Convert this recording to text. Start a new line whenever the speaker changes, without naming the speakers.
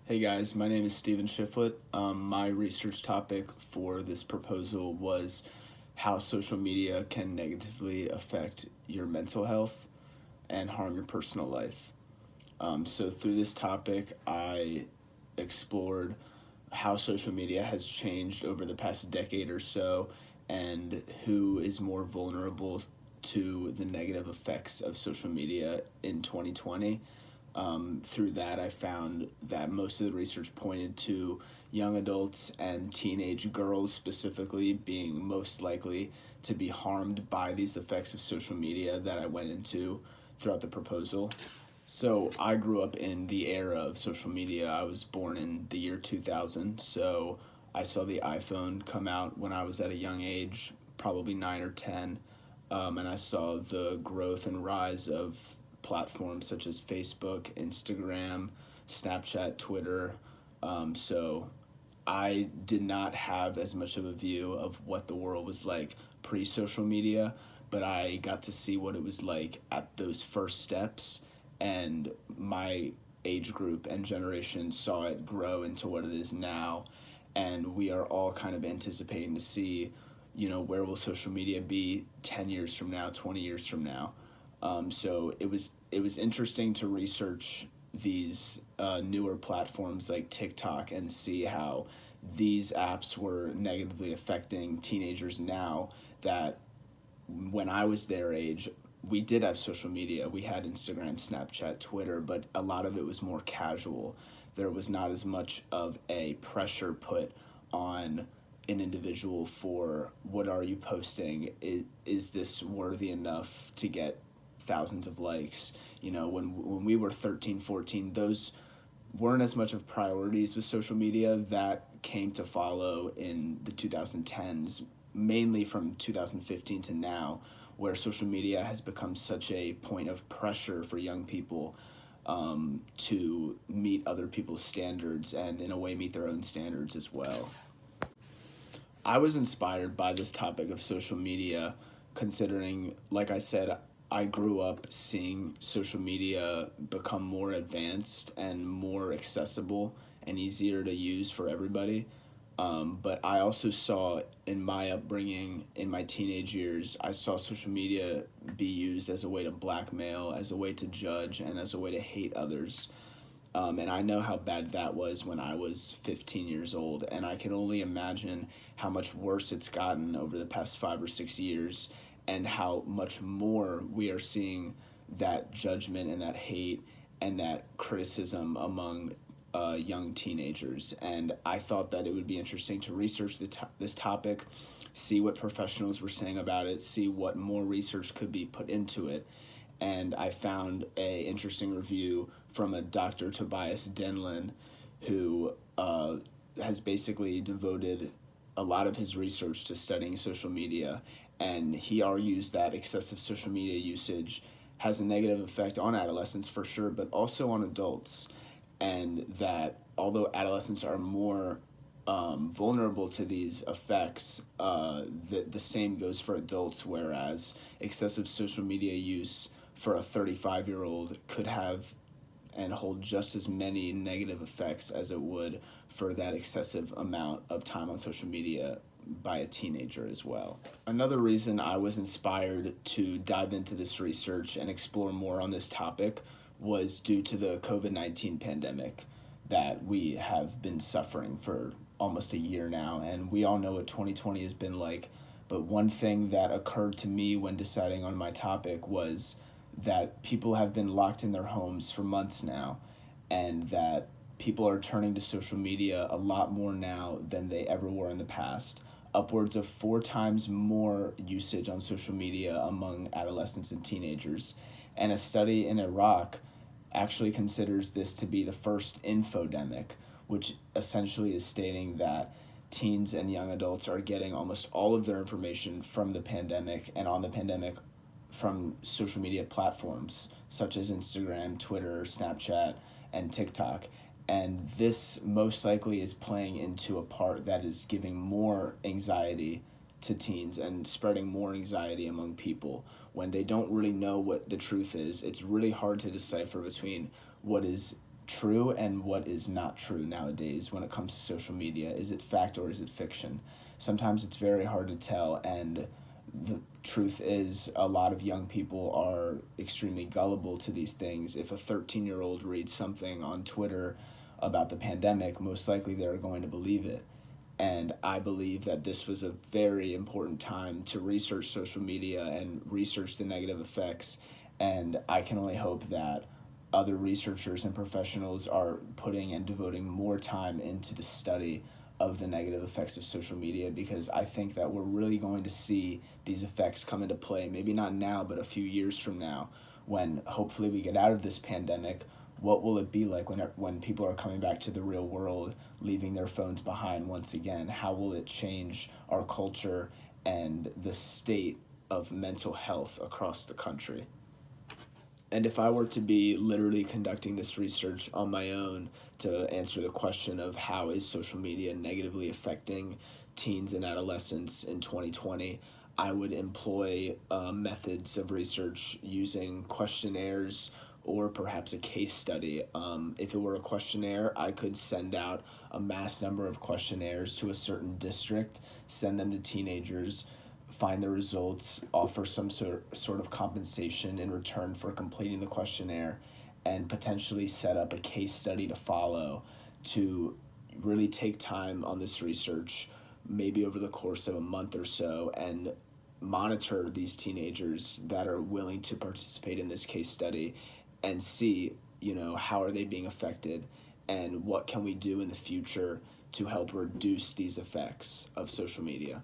Hey guys, my name is Steven Shiflett. My research topic for this proposal was how social media can negatively affect your mental health and harm your personal life. So, through this topic, I explored how social media has changed over the past decade or so and who is more vulnerable to the negative effects of social media in 2020. Through that, I found that most of the research pointed to young adults and teenage girls specifically being most likely to be harmed by these effects of social media that I went into throughout the proposal. So I grew up in the era of social media. I was born in the year 2000, so I saw the iPhone come out when I was at a young age, probably 9 or 10, and I saw the growth and rise of platforms such as Facebook, Instagram, Snapchat, Twitter. So I did not have as much of a view of what the world was like pre social media, but I got to see what it was like at those first steps, and my age group and generation saw it grow into what it is now. And we are all kind of anticipating to see, where will social media be 10 years from now, 20 years from now. So it was interesting to research these newer platforms like TikTok and see how these apps were negatively affecting teenagers now that when I was their age, we did have social media. We had Instagram, Snapchat, Twitter, but a lot of it was more casual. There was not as much of a pressure put on an individual for what are you posting? Is this worthy enough to get thousands of likes? When we were 13, 14, those weren't as much of priorities with social media. That came to follow in the 2010s, mainly from 2015 to now, where social media has become such a point of pressure for young people to meet other people's standards and, in a way, meet their own standards as well. I was inspired by this topic of social media, considering, like I said, I grew up seeing social media become more advanced and more accessible and easier to use for everybody. But I also saw in my upbringing, in my teenage years, I saw social media be used as a way to blackmail, as a way to judge, and as a way to hate others. And I know how bad that was when I was 15 years old, and I can only imagine how much worse it's gotten over the past 5 or 6 years, and how much more we are seeing that judgment and that hate and that criticism among young teenagers. And I thought that it would be interesting to research this topic, see what professionals were saying about it, see what more research could be put into it. And I found a interesting review from a Dr. Tobias Denlin, who has basically devoted a lot of his research to studying social media, and he argues that excessive social media usage has a negative effect on adolescents for sure, but also on adults, and that although adolescents are more vulnerable to these effects, the same goes for adults, whereas excessive social media use for a 35-year-old could have and hold just as many negative effects as it would for that excessive amount of time on social media by a teenager as well. Another reason I was inspired to dive into this research and explore more on this topic was due to the COVID-19 pandemic that we have been suffering for almost a year now. And we all know what 2020 has been like. But one thing that occurred to me when deciding on my topic was that people have been locked in their homes for months now, and that people are turning to social media a lot more now than they ever were in the past. Upwards of 4 times more usage on social media among adolescents and teenagers. And a study in Iraq actually considers this to be the first infodemic, which essentially is stating that teens and young adults are getting almost all of their information from the pandemic and on the pandemic from social media platforms such as Instagram, Twitter, Snapchat, and TikTok. And this most likely is playing into a part that is giving more anxiety to teens and spreading more anxiety among people when they don't really know what the truth is. It's really hard to decipher between what is true and what is not true nowadays when it comes to social media. Is it fact or is it fiction? Sometimes it's very hard to tell, and the truth is a lot of young people are extremely gullible to these things. If a 13-year-old reads something on Twitter about the pandemic, most likely they're going to believe it. And I believe that this was a very important time to research social media and research the negative effects. And I can only hope that other researchers and professionals are putting and devoting more time into the study of the negative effects of social media, because I think that we're really going to see these effects come into play, maybe not now, but a few years from now, when hopefully we get out of this pandemic. What will it be like when people are coming back to the real world, leaving their phones behind once again? How will it change our culture and the state of mental health across the country? And if I were to be literally conducting this research on my own to answer the question of how is social media negatively affecting teens and adolescents in 2020, I would employ methods of research using questionnaires or perhaps a case study. If it were a questionnaire, I could send out a mass number of questionnaires to a certain district, send them to teenagers, find the results, offer some sort of compensation in return for completing the questionnaire, and potentially set up a case study to follow to really take time on this research, maybe over the course of a month or so, and monitor these teenagers that are willing to participate in this case study and see, how are they being affected and what can we do in the future to help reduce these effects of social media.